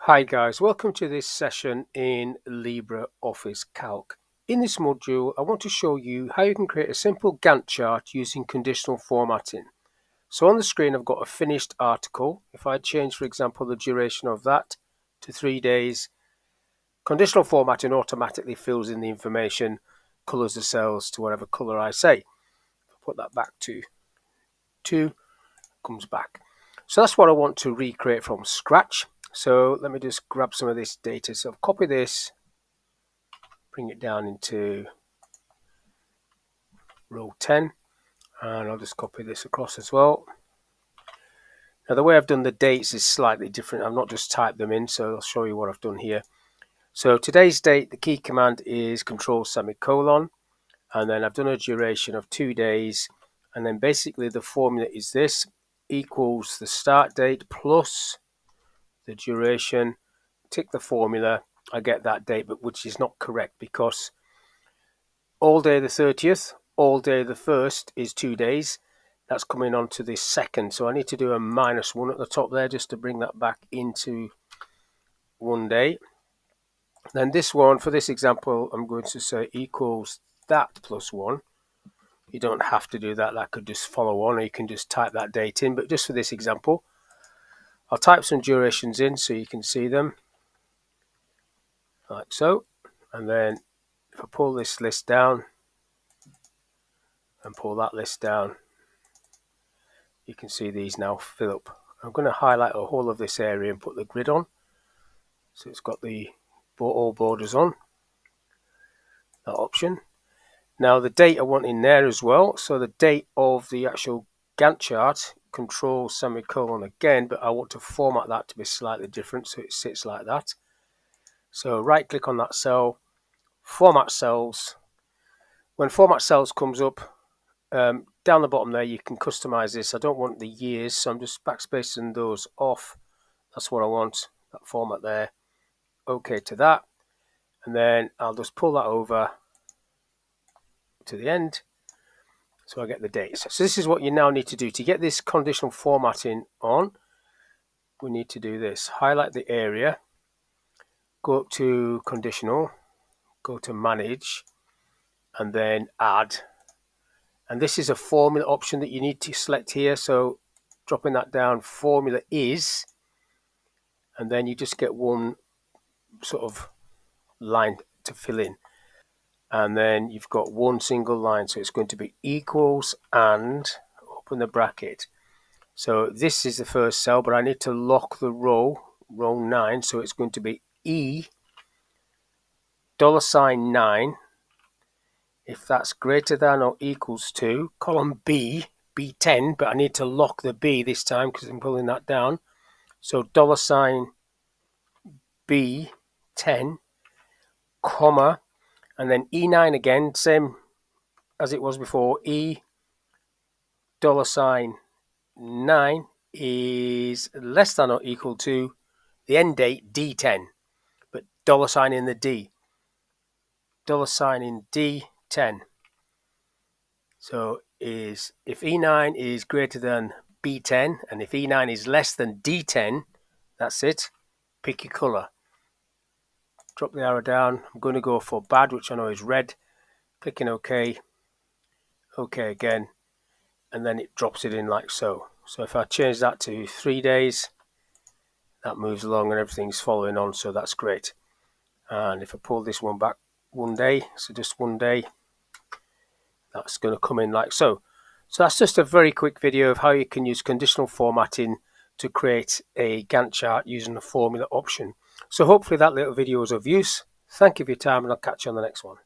Hi guys, welcome to this session in LibreOffice Calc. In this module, I want to show you how you can create a simple Gantt chart using conditional formatting. So on the screen, I've got a finished article. If I change, for example, the duration of that to 3 days, conditional formatting automatically fills in the information, colors the cells to whatever color I say. If I put that back to 2, comes back. So that's what I want to recreate from scratch. So let me just grab some of this data. So I'll copy this, bring it down into row 10, and I'll just copy this across as well. Now the way I've done the dates is slightly different. I've not just typed them in, so I'll show you what I've done here. So today's date, the key command is control semicolon, and then I've done a duration of 2 days, and then basically the formula is this, equals the start date plus the duration, tick the formula, I get that date, but which is not correct because all day the 30th, all day the 1st is 2 days. That's coming on to this second, so I need to do a -1 at the top there just to bring that back into 1 day. Then this one, for this example, I'm going to say equals that plus 1. You don't have to do that, that could just follow on, or you can just type that date in, but just for this example, I'll type some durations in so you can see them, like so. And then if I pull this list down and pull that list down, you can see these now fill up. I'm going to highlight a whole of this area and put the grid on, so it's got the all borders on, that option. Now the date I want in there as well, so the date of the actual Gantt chart, control semicolon again, but I want to format that to be slightly different so it sits like that. So right click on that cell, format cells. When format cells comes up, down the bottom there you can customize this. I don't want the years, so I'm just backspacing those off. That's what I want, that format there. OK to that, and then I'll just pull that over to the end so I get the dates. So this is what you now need to do to get this conditional formatting on. We need to do this: highlight the area, go up to conditional, go to manage, and then add. And this is a formula option that you need to select here, so dropping that down, formula is, and then you just get one sort of line to fill in, and then you've got one single line, so it's going to be equals and open the bracket. So this is the first cell, but I need to lock the row 9, so it's going to be E $9 if that's greater than or equals to column B, B10, but I need to lock the B this time because I'm pulling that down. So $B10, comma, and then E9 again, same as it was before. E $9 is less than or equal to the end date D10, but $ in the D, $ in D10. So is if E9 is greater than B10 and if E9 is less than D10, that's it. Pick your color. Drop the arrow down. I'm going to go for bad, which I know is red. Clicking OK. OK again. And then it drops it in like so. So if I change that to 3 days, that moves along and everything's following on, so that's great. And if I pull this one back 1 day, so just 1 day, that's going to come in like so. So that's just a very quick video of how you can use conditional formatting to create a Gantt chart using the formula option. So hopefully that little video was of use. Thank you for your time, and I'll catch you on the next one.